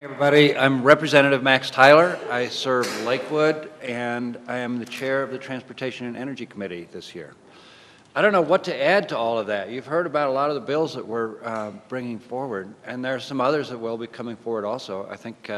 Everybody, I'm Representative Max Tyler. I serve Lakewood, and I am the chair of the Transportation and Energy Committee this year. I don't know what to add to all of that. You've heard about a lot of the bills that we're bringing forward, and there are some others that will be coming forward also. I think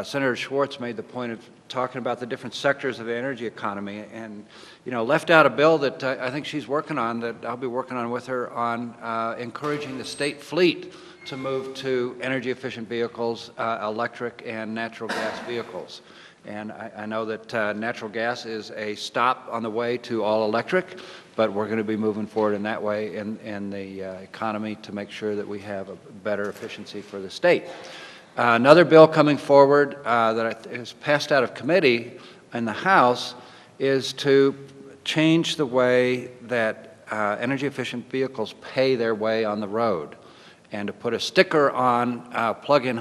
Senator Schwartz made the point of talking about the different sectors of the energy economy, and left out a bill that I think she's working on, that I'll be working on with her, on encouraging the state fleet to move to energy-efficient vehicles, electric and natural gas vehicles. And I know that natural gas is a stop on the way to all electric, but we're going to be moving forward in that way in the economy to make sure that we have a better efficiency for the state. Another bill coming forward that is passed out of committee in the House is to change the way that energy-efficient vehicles pay their way on the road, and to put a sticker on plug-in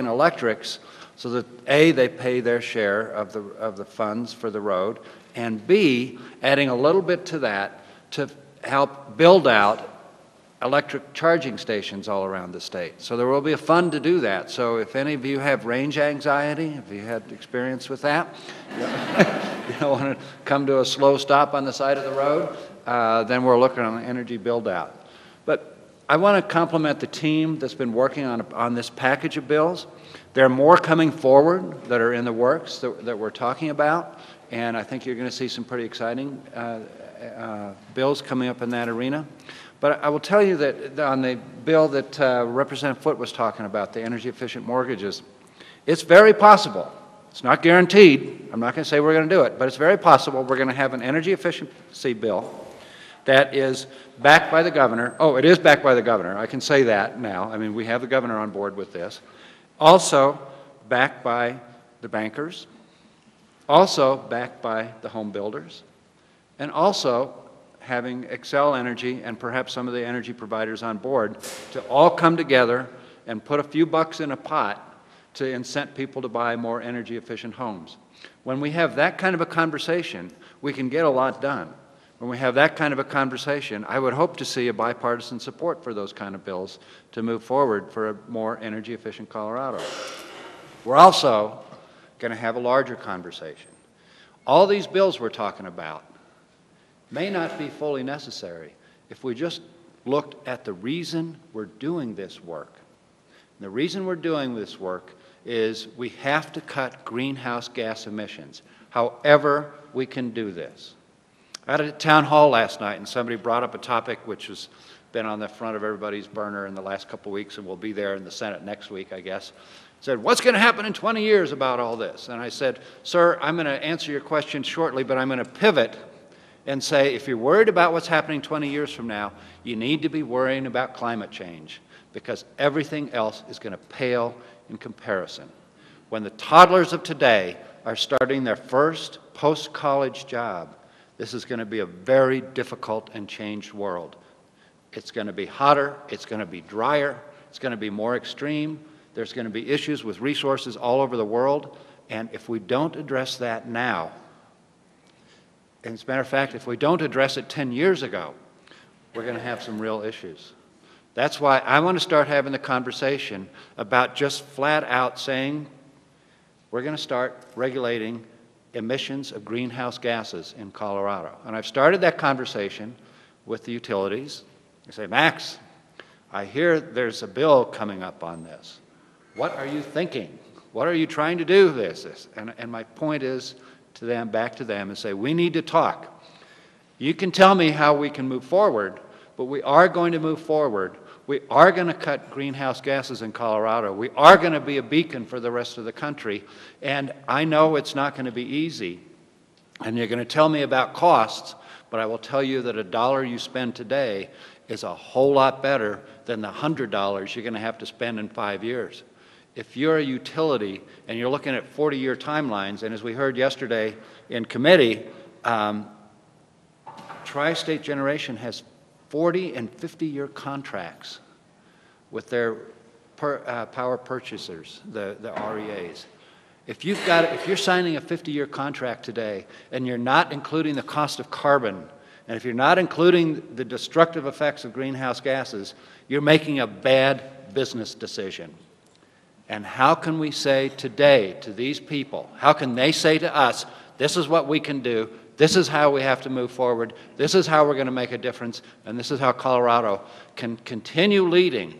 electrics so that A, they pay their share of the funds for the road, and B, adding a little bit to that to help build out electric charging stations all around the state. So there will be a fund to do that. So if any of you have range anxiety, if you had experience with that, you don't want to come to a slow stop on the side of the road, then we're looking on energy build-out. But I want to compliment the team that's been working on this package of bills. There are more coming forward that are in the works that we're talking about, and I think you're going to see some pretty exciting bills coming up in that arena. But I will tell you that on the bill that Representative Foote was talking about, the energy-efficient mortgages, it's very possible. It's not guaranteed. I'm not going to say we're going to do it, but it's very possible we're going to have an energy efficiency bill that is backed by the governor. Oh, it is backed by the governor. I can say that now. I mean, we have the governor on board with this. Also backed by the bankers. Also backed by the home builders. And also having Xcel Energy and perhaps some of the energy providers on board to all come together and put a few bucks in a pot to incent people to buy more energy efficient homes. When we have that kind of a conversation, we can get a lot done. When we have that kind of a conversation, I would hope to see a bipartisan support for those kind of bills to move forward for a more energy-efficient Colorado. We're also going to have a larger conversation. All these bills we're talking about may not be fully necessary if we just looked at the reason we're doing this work. And the reason we're doing this work is we have to cut greenhouse gas emissions, however we can do this. I had a town hall last night, and somebody brought up a topic which has been on the front of everybody's burner in the last couple of weeks, and will be there in the Senate next week, I guess. Said, what's going to happen in 20 years about all this? And I said, sir, I'm going to answer your question shortly, but I'm going to pivot and say, if you're worried about what's happening 20 years from now, you need to be worrying about climate change, because everything else is going to pale in comparison. When the toddlers of today are starting their first post-college job, this is going to be a very difficult and changed world. It's going to be hotter, it's going to be drier, it's going to be more extreme, there's going to be issues with resources all over the world, and if we don't address that now, and as a matter of fact, if we don't address it 10 years ago, we're going to have some real issues. That's why I want to start having the conversation about just flat out saying, we're going to start regulating emissions of greenhouse gases in Colorado. And I've started that conversation with the utilities. I say, Max, I hear there's a bill coming up on this. What are you thinking? What are you trying to do this? And my point is to them, back to them, and say, we need to talk. You can tell me how we can move forward, but we are going to move forward. We are going to cut greenhouse gases in Colorado. We are going to be a beacon for the rest of the country. And I know it's not going to be easy. And you're going to tell me about costs, but I will tell you that $1 you spend today is a whole lot better than the $100 you're going to have to spend in 5 years. If you're a utility and you're looking at 40-year timelines, and as we heard yesterday in committee, Tri-State Generation has 40 and 50-year contracts with their power purchasers, the REAs. If you're signing a 50-year contract today and you're not including the cost of carbon, and if you're not including the destructive effects of greenhouse gases, you're making a bad business decision. And how can we say today to these people, how can they say to us, this is what we can do, this is how we have to move forward, this is how we're going to make a difference, and this is how Colorado can continue leading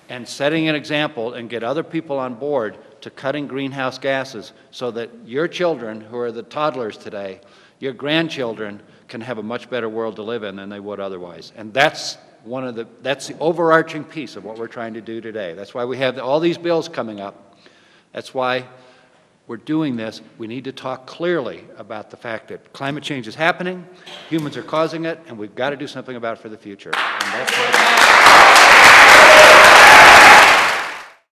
and setting an example and get other people on board to cutting greenhouse gases so that your children, who are the toddlers today, your grandchildren can have a much better world to live in than they would otherwise. And that's the overarching piece of what we're trying to do today. That's why we have all these bills coming up. That's why we're doing this. We need to talk clearly about the fact that climate change is happening, humans are causing it, and we've got to do something about it for the future. And that's